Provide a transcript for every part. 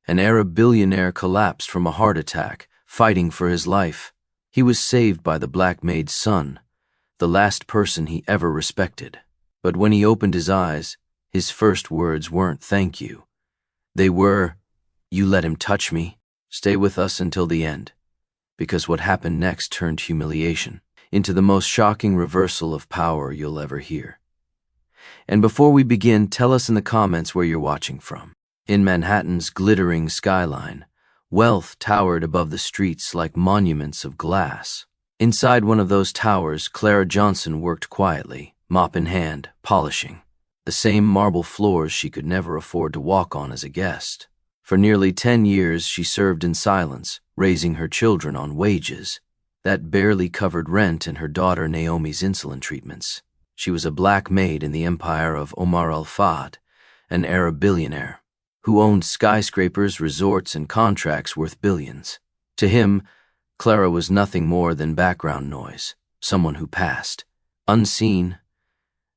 An Arab billionaire collapsed from a heart attack, fighting for his life. He was saved by the black maid's son, the last person he ever respected. But when he opened his eyes, his first words weren't "thank you." They were, "You let him touch me. Stay with us until the end." Because what happened next turned humiliation into the most shocking reversal of power you'll ever hear. And before we begin, tell us in the comments where you're watching from. In Manhattan's glittering skyline, wealth towered above the streets like monuments of glass. Inside one of those towers, Clara Johnson worked quietly, mop in hand, polishing the same marble floors she could never afford to walk on as a guest. For nearly 10 years, she served in silence, raising her children on wages that barely covered rent and her daughter Naomi's insulin treatments. She was a black maid in the empire of Omar al-Fahd, an Arab billionaire, who owned skyscrapers, resorts, and contracts worth billions. To him, Clara was nothing more than background noise, someone who passed, unseen,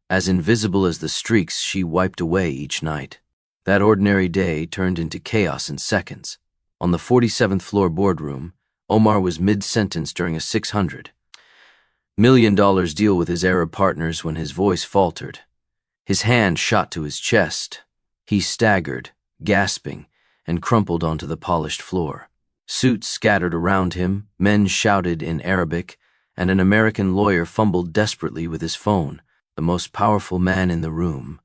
as invisible as the streaks she wiped away each night. That ordinary day turned into chaos in seconds. On the 47th floor boardroom, Omar was mid-sentence during a $600 million deal with his Arab partners when his voice faltered. His hand shot to his chest. He staggered, gasping, and crumpled onto the polished floor. Suits scattered around him, men shouted in Arabic, and an American lawyer fumbled desperately with his phone. The most powerful man in the room,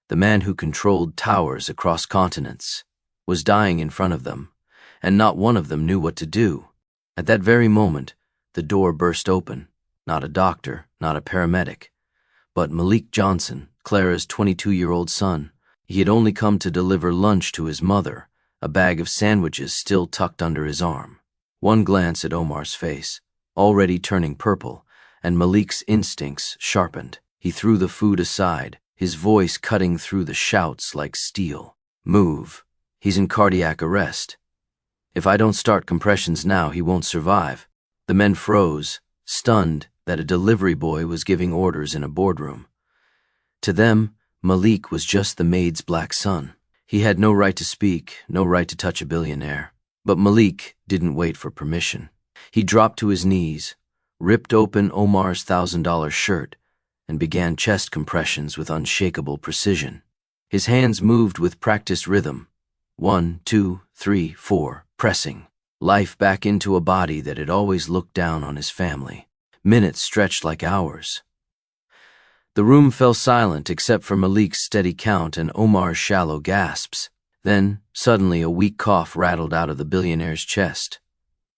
the man who controlled towers across continents, was dying in front of them, and not one of them knew what to do. At that very moment, the door burst open. Not a doctor, not a paramedic, but Malik Johnson, Clara's 22-year-old son. He had only come to deliver lunch to his mother, a bag of sandwiches still tucked under his arm. One glance at Omar's face, already turning purple, and Malik's instincts sharpened. He threw the food aside, his voice cutting through the shouts like steel. "Move. He's in cardiac arrest. If I don't start compressions now, he won't survive." The men froze, stunned that a delivery boy was giving orders in a boardroom. To them, Malik was just the maid's black son. He had no right to speak, no right to touch a billionaire. But Malik didn't wait for permission. He dropped to his knees, ripped open Omar's $1,000 shirt, and began chest compressions with unshakable precision. His hands moved with practiced rhythm. 1, 2, 3, 4, pressing life back into a body that had always looked down on his family. Minutes stretched like hours. The room fell silent except for Malik's steady count and Omar's shallow gasps. Then, suddenly, a weak cough rattled out of the billionaire's chest.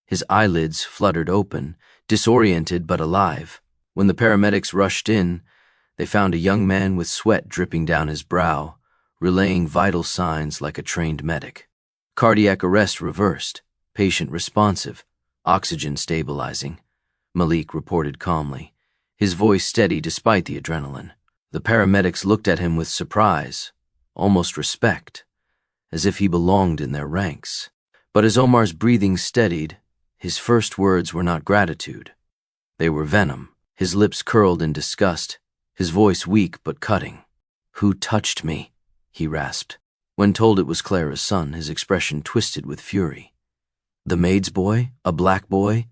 His eyelids fluttered open, disoriented but alive. When the paramedics rushed in, they found a young man with sweat dripping down his brow, relaying vital signs like a trained medic. Cardiac arrest reversed, patient responsive, oxygen stabilizing, Malik reported calmly, his voice steady despite the adrenaline. The paramedics looked at him with surprise, almost respect, as if he belonged in their ranks. But as Omar's breathing steadied, his first words were not gratitude. They were venom. His lips curled in disgust, his voice weak but cutting. "Who touched me?" he rasped. When told it was Clara's son, his expression twisted with fury. "The maid's boy? A black boy?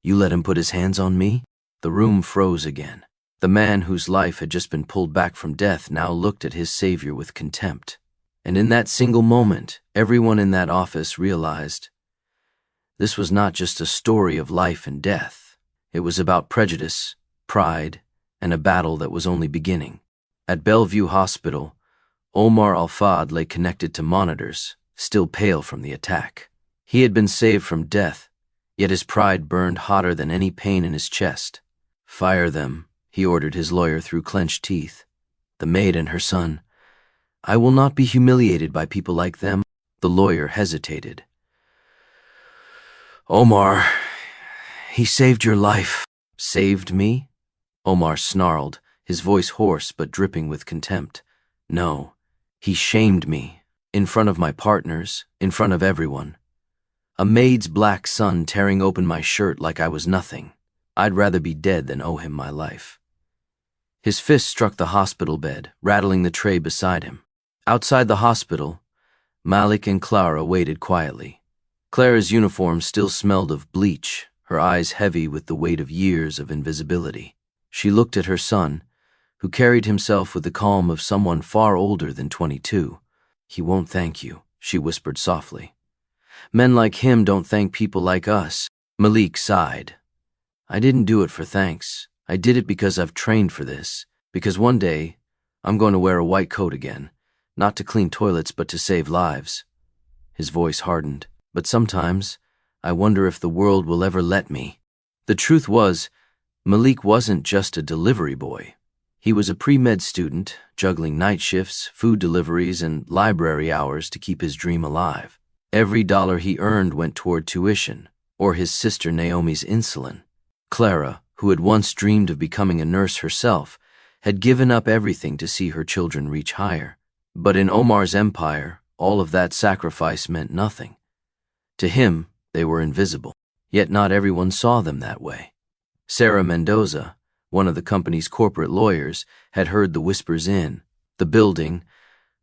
You let him put his hands on me?" The room froze again. The man whose life had just been pulled back from death now looked at his savior with contempt. And in that single moment, everyone in that office realized this was not just a story of life and death. It was about prejudice, pride, and a battle that was only beginning. At Bellevue Hospital, Omar al-Fahd lay connected to monitors, still pale from the attack. He had been saved from death, yet his pride burned hotter than any pain in his chest. "Fire them," he ordered his lawyer through clenched teeth. "The maid and her son. I will not be humiliated by people like them." The lawyer hesitated. "Omar, he saved your life." "Saved me?" Omar snarled, his voice hoarse but dripping with contempt. "No, he shamed me, in front of my partners, in front of everyone. A maid's black son tearing open my shirt like I was nothing. I'd rather be dead than owe him my life." His fist struck the hospital bed, rattling the tray beside him. Outside the hospital, Malik and Clara waited quietly. Clara's uniform still smelled of bleach, her eyes heavy with the weight of years of invisibility. She looked at her son, who carried himself with the calm of someone far older than 22. "He won't thank you," she whispered softly. "Men like him don't thank people like us." Malik sighed. "I didn't do it for thanks. I did it because I've trained for this. Because one day, I'm going to wear a white coat again, not to clean toilets but to save lives." His voice hardened. "But sometimes, I wonder if the world will ever let me." The truth was, Malik wasn't just a delivery boy. He was a pre-med student, juggling night shifts, food deliveries, and library hours to keep his dream alive. Every dollar he earned went toward tuition, or his sister Naomi's insulin. Clara, who had once dreamed of becoming a nurse herself, had given up everything to see her children reach higher. But in Omar's empire, all of that sacrifice meant nothing. To him, they were invisible. Yet not everyone saw them that way. Sarah Mendoza, one of the company's corporate lawyers, had heard the whispers in the building,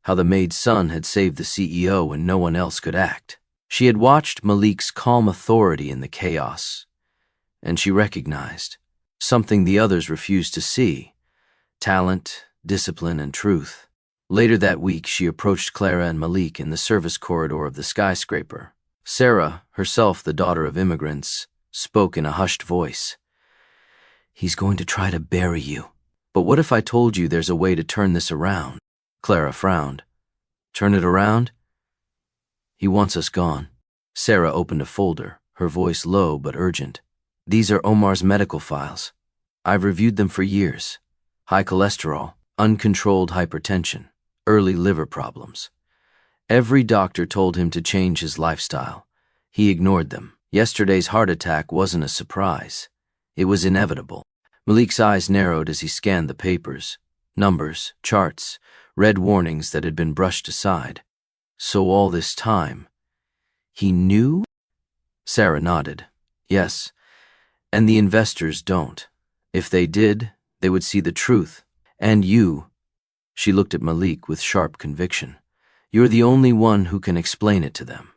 how the Maid's son had saved the CEO when no one else could act. She had watched Malik's calm authority in the chaos, and she recognized something the others refused to see: talent, discipline, and truth. Later that week, she approached Clara and Malik in the service corridor of the skyscraper. Sarah, herself the daughter of immigrants, spoke in a hushed voice. "He's going to try to bury you. But what if I told you there's a way to turn this around?" Clara frowned. "Turn it around?" "He wants us gone." Sarah opened a folder, her voice low but urgent. "These are Omar's medical files. I've reviewed them for years. High cholesterol, uncontrolled hypertension, early liver problems. Every doctor told him to change his lifestyle. He ignored them. Yesterday's heart attack wasn't a surprise. It was inevitable." Malik's eyes narrowed as he scanned the papers. Numbers, charts, red warnings that had been brushed aside. "So all this time, he knew?" Sarah nodded. "Yes, and the investors don't. If they did, they would see the truth. And you," she looked at Malik with sharp conviction, "you're the only one who can explain it to them.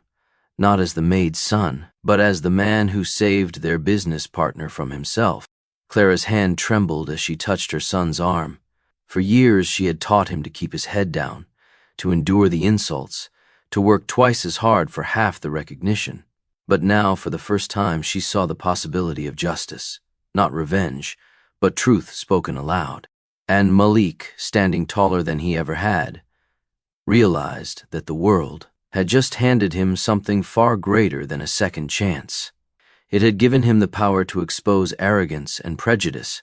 Not as the Maid's son, but as the man who saved their business partner from himself." Clara's hand trembled as she touched her son's arm. For years she had taught him to keep his head down, to endure the insults, to work twice as hard for half the recognition. But now, for the first time, she saw the possibility of justice. Not revenge, but truth spoken aloud. And Malik, standing taller than he ever had, realized that the world had just handed him something far greater than a second chance. It had given him the power to expose arrogance and prejudice,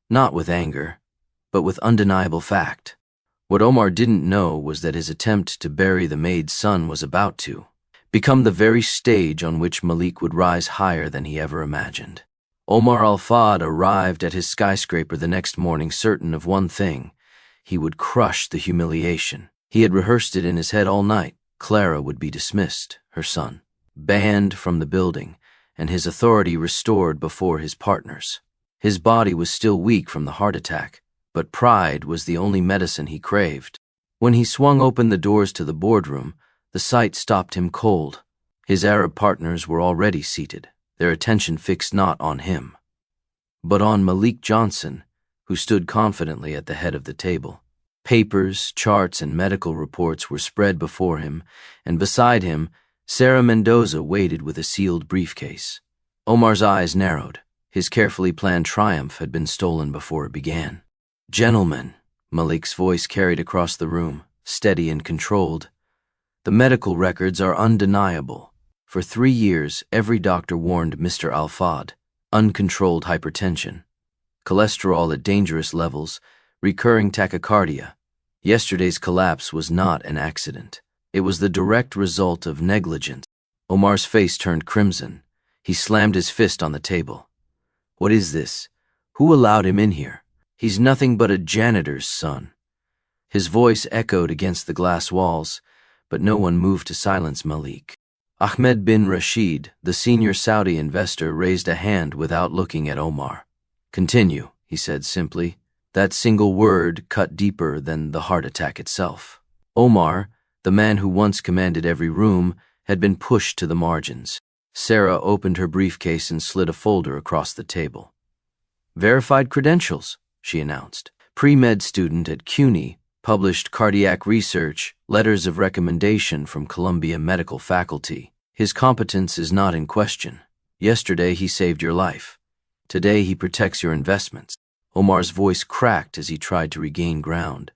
not with anger, but with undeniable fact. What Omar didn't know was that his attempt to bury the Maid's son was about to become the very stage on which Malik would rise higher than he ever imagined. Omar Al-Fad arrived at his skyscraper the next morning certain of one thing: he would crush the humiliation. He had rehearsed it in his head all night. Clara would be dismissed, her son, banned from the building, and his authority restored before his partners. His body was still weak from the heart attack, but pride was the only medicine he craved. When he swung open the doors to the boardroom, the sight stopped him cold. His Arab partners were already seated, their attention fixed not on him, but on Malik Johnson, who stood confidently at the head of the table. Papers, charts, and medical reports were spread before him, and beside him, Sarah Mendoza waited with a sealed briefcase. Omar's eyes narrowed. His carefully planned triumph had been stolen before it began. "Gentlemen," Malik's voice carried across the room, steady and controlled, "the medical records are undeniable. For 3 years, every doctor warned Mr. Al-Fad: uncontrolled hypertension, cholesterol at dangerous levels, recurring tachycardia. Yesterday's collapse was not an accident. It was the direct result of negligence." Omar's face turned crimson. He slammed his fist on the table. "What is this? Who allowed him in here? He's nothing but a janitor's son." His voice echoed against the glass walls, but no one moved to silence Malik. Ahmed bin Rashid, the senior Saudi investor, raised a hand without looking at Omar. "Continue," he said simply. That single word cut deeper than the heart attack itself. Omar, The man who once commanded every room had been pushed to the margins. Sarah opened her briefcase and slid a folder across the table. "Verified credentials," she announced. Pre-med student at CUNY, published cardiac research, letters of recommendation from Columbia Medical Faculty. His competence is not in question. Yesterday he saved your life. Today he protects your investments. Omar's voice cracked as he tried to regain ground.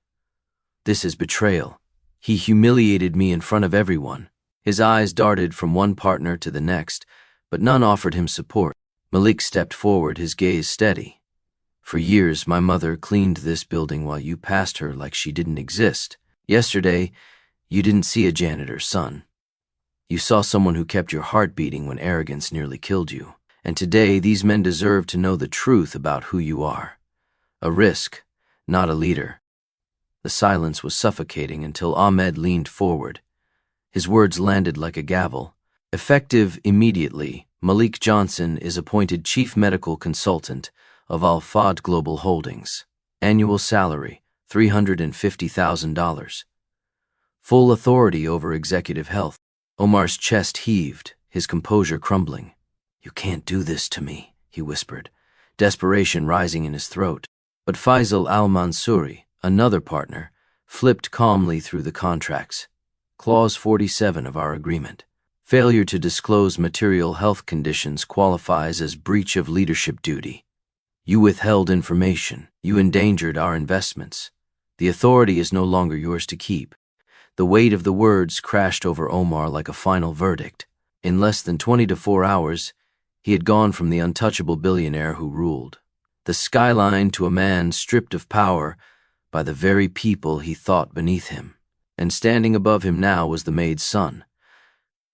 "This is betrayal. He humiliated me in front of everyone." His eyes darted from one partner to the next, but none offered him support. Malik stepped forward, his gaze steady. "For years, my mother cleaned this building while you passed her like she didn't exist. Yesterday, you didn't see a janitor's son. You saw someone who kept your heart beating when arrogance nearly killed you. And today, these men deserve to know the truth about who you are. A risk, not a leader." The silence was suffocating until Ahmed leaned forward. His words landed like a gavel. "Effective immediately, Malik Johnson is appointed Chief Medical Consultant of Al-Fad Global Holdings. Annual salary, $350,000. Full authority over executive health." Omar's chest heaved, his composure crumbling. "You can't do this to me," he whispered, desperation rising in his throat. But Faisal al-Mansouri, another partner, flipped calmly through the contracts. Clause 47 of our agreement. Failure to disclose material health conditions qualifies as breach of leadership duty. You withheld information. You endangered our investments. The authority is no longer yours to keep." The weight of the words crashed over Omar like a final verdict. In less than 24 hours, he had gone from the untouchable billionaire who ruled the skyline to a man stripped of power by the very people he thought beneath him. And standing above him now was the maid's son,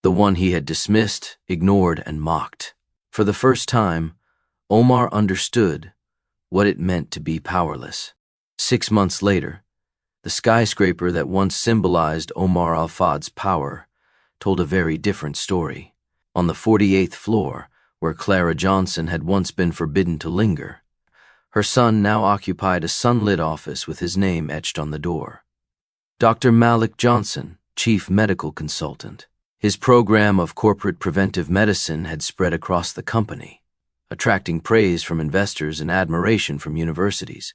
the one he had dismissed, ignored, and mocked. For the first time, Omar understood what it meant to be powerless. 6 months later, the skyscraper that once symbolized Omar Al-Fad's power told a very different story. On the 48th floor, where Clara Johnson had once been forbidden to linger, her son now occupied a sunlit office with his name etched on the door. Dr. Malik Johnson, Chief Medical Consultant. His program of corporate preventive medicine had spread across the company, attracting praise from investors and admiration from universities.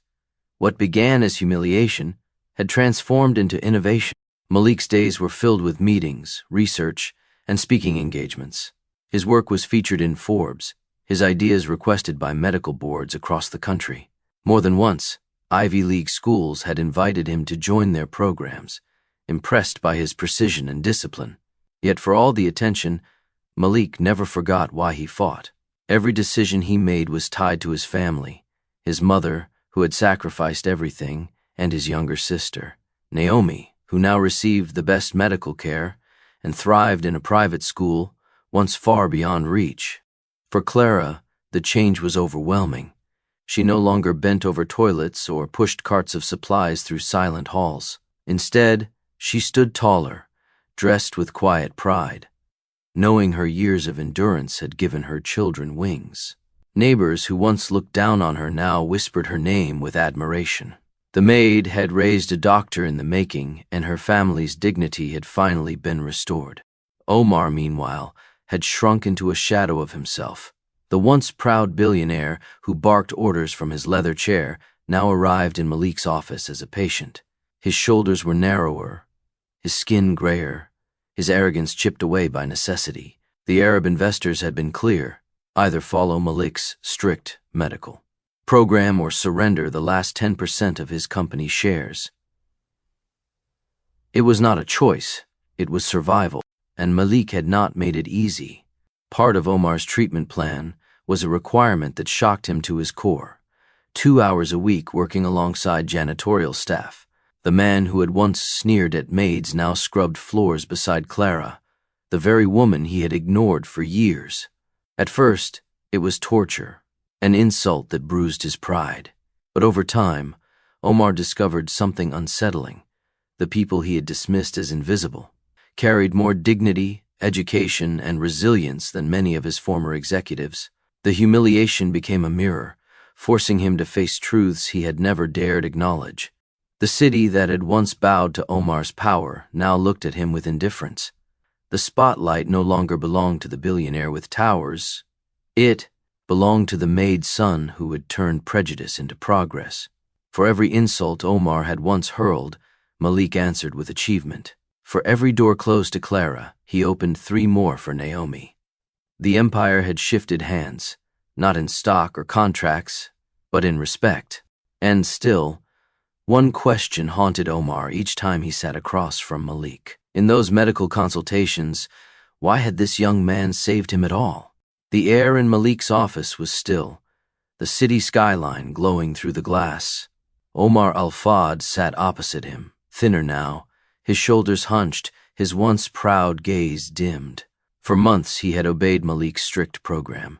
What began as humiliation had transformed into innovation. Malik's days were filled with meetings, research, and speaking engagements. His work was featured in Forbes, his ideas requested by medical boards across the country. More than once, Ivy League schools had invited him to join their programs, impressed by his precision and discipline. Yet for all the attention, Malik never forgot why he fought. Every decision he made was tied to his family, his mother, who had sacrificed everything, and his younger sister, Naomi, who now received the best medical care and thrived in a private school once far beyond reach. For Clara, the change was overwhelming. She no longer bent over toilets or pushed carts of supplies through silent halls. Instead, she stood taller, dressed with quiet pride, knowing her years of endurance had given her children wings. Neighbors who once looked down on her now whispered her name with admiration. The maid had raised a doctor in the making, and her family's dignity had finally been restored. Omar, meanwhile, had shrunk into a shadow of himself. The once proud billionaire who barked orders from his leather chair now arrived in Malik's office as a patient. His shoulders were narrower, his skin grayer, his arrogance chipped away by necessity. The Arab investors had been clear: either follow Malik's strict medical program or surrender the last 10% of his company's shares. It was not a choice, it was survival, and Malik had not made it easy. Part of Omar's treatment plan was a requirement that shocked him to his core: 2 hours a week working alongside janitorial staff. The man who had once sneered at maids now scrubbed floors beside Clara, the very woman he had ignored for years. At first, it was torture, an insult that bruised his pride. But over time, Omar discovered something unsettling. The people he had dismissed as invisible carried more dignity, education, and resilience than many of his former executives. The humiliation became a mirror, forcing him to face truths he had never dared acknowledge. The city that had once bowed to Omar's power now looked at him with indifference. The spotlight no longer belonged to the billionaire with towers. It belonged to the Maid's son who had turned prejudice into progress. For every insult Omar had once hurled, Malik answered with achievement. For every door closed to Clara, he opened 3 more for Naomi. The empire had shifted hands, not in stock or contracts, but in respect. And still, one question haunted Omar each time he sat across from Malik. In those medical consultations, why had this young man saved him at all? The air in Malik's office was still, the city skyline glowing through the glass. Omar Al-Fad sat opposite him, thinner now, his shoulders hunched, his once proud gaze dimmed. For months he had obeyed Malik's strict program.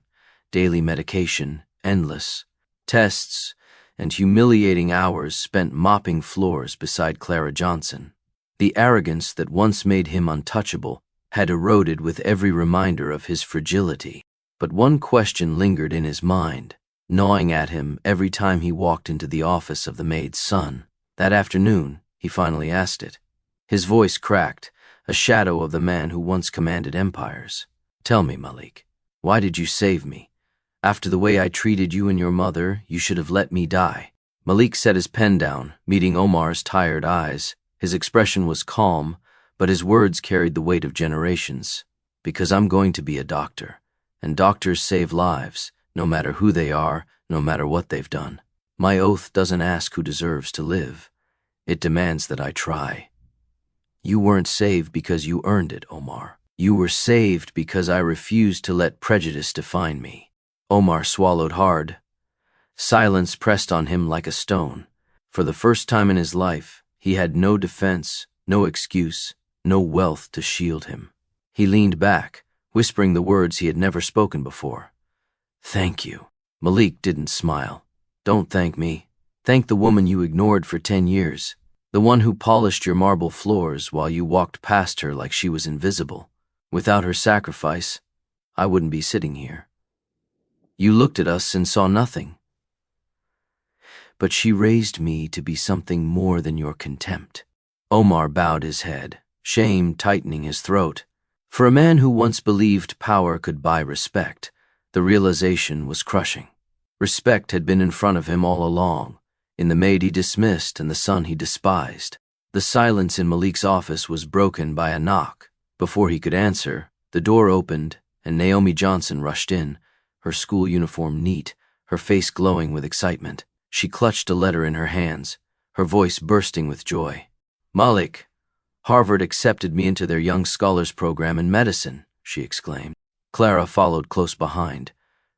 Daily medication, endless. Tests, and humiliating hours spent mopping floors beside Clara Johnson. The arrogance that once made him untouchable had eroded with every reminder of his fragility. But one question lingered in his mind, gnawing at him every time he walked into the office of the Maid's son. That afternoon, he finally asked it. His voice cracked, a shadow of the man who once commanded empires. Tell me, Malik, why did you save me? After the way I treated you and your mother, you should have let me die. Malik set his pen down, meeting Omar's tired eyes. His expression was calm, but his words carried the weight of generations. Because I'm going to be a doctor, and doctors save lives, no matter who they are, no matter what they've done. My oath doesn't ask who deserves to live. It demands that I try. You weren't saved because you earned it, Omar. You were saved because I refused to let prejudice define me. Omar swallowed hard. Silence pressed on him like a stone. For the first time in his life, he had no defense, no excuse, no wealth to shield him. He leaned back, whispering the words he had never spoken before. Thank you. Malik didn't smile. Don't thank me. Thank the woman you ignored for 10 years. The one who polished your marble floors while you walked past her like she was invisible. Without her sacrifice, I wouldn't be sitting here. You looked at us and saw nothing. But she raised me to be something more than your contempt. Omar bowed his head, shame tightening his throat. For a man who once believed power could buy respect, the realization was crushing. Respect had been in front of him all along, in the maid he dismissed and the son he despised. The silence in Malik's office was broken by a knock. Before he could answer, the door opened and Naomi Johnson rushed in, her school uniform neat, her face glowing with excitement. She clutched a letter in her hands, her voice bursting with joy. Malik, Harvard accepted me into their Young Scholars program in medicine, she exclaimed. Clara followed close behind,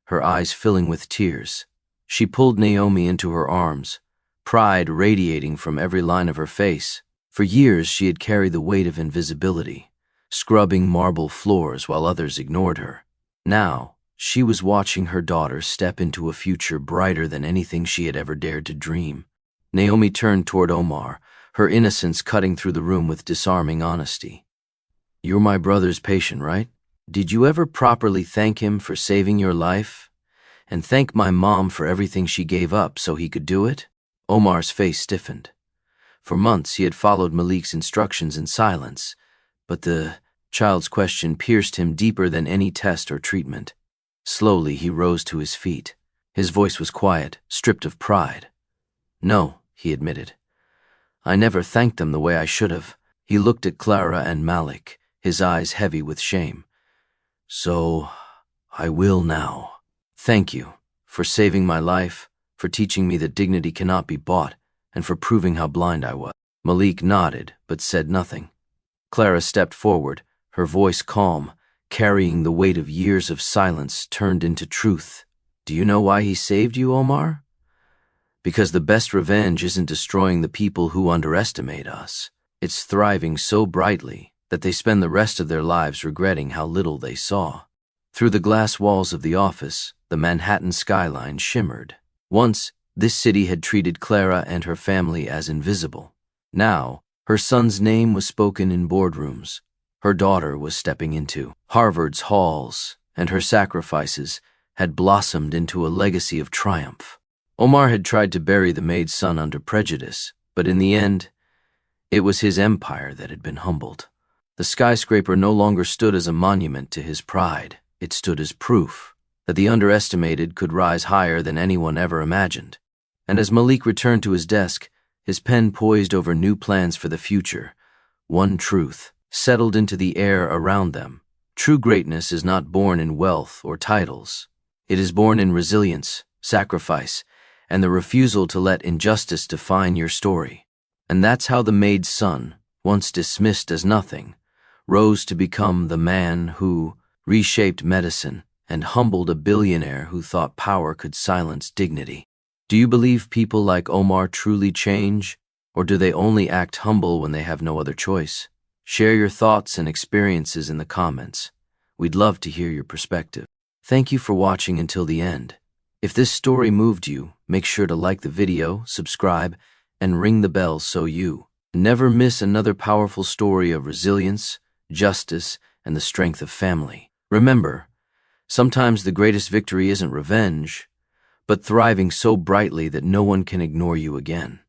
her eyes filling with tears. She pulled Naomi into her arms, pride radiating from every line of her face. For years she had carried the weight of invisibility, scrubbing marble floors while others ignored her. Now, she was watching her daughter step into a future brighter than anything she had ever dared to dream. Naomi turned toward Omar, her innocence cutting through the room with disarming honesty. You're my brother's patient, right? Did you ever properly thank him for saving your life? And thank my mom for everything she gave up so he could do it? Omar's face stiffened. For months he had followed Malik's instructions in silence, but the child's question pierced him deeper than any test or treatment. Slowly he rose to his feet. His voice was quiet, stripped of pride. No, he admitted. I never thanked them the way I should have. He looked at Clara and Malik, his eyes heavy with shame. So, I will now. Thank you for saving my life, for teaching me that dignity cannot be bought, and for proving how blind I was. Malik nodded, but said nothing. Clara stepped forward, her voice calm, carrying the weight of years of silence turned into truth. Do you know why he saved you, Omar? Because the best revenge isn't destroying the people who underestimate us. It's thriving so brightly that they spend the rest of their lives regretting how little they saw. Through the glass walls of the office, the Manhattan skyline shimmered. Once, this city had treated Clara and her family as invisible. Now, her son's name was spoken in boardrooms. Her daughter was stepping into Harvard's halls, and her sacrifices had blossomed into a legacy of triumph. Omar had tried to bury the Maid's son under prejudice, But in the end, it was his empire that had been humbled. The skyscraper no longer stood as a monument to his pride. It stood as proof that the underestimated could rise higher than anyone ever imagined. And as Malik returned to his desk, his pen poised over new plans for the future, one truth settled into the air around them. True greatness is not born in wealth or titles. It is born in resilience, sacrifice, and the refusal to let injustice define your story. And that's how the Maid's son, once dismissed as nothing, rose to become the man who reshaped medicine and humbled a billionaire who thought power could silence dignity. Do you believe people like Omar truly change, or do they only act humble when they have no other choice? Share your thoughts and experiences in the comments. We'd love to hear your perspective. Thank you for watching until the end. If this story moved you, make sure to like the video, subscribe, and ring the bell so you never miss another powerful story of resilience, justice, and the strength of family. Remember, sometimes the greatest victory isn't revenge, but thriving so brightly that no one can ignore you again.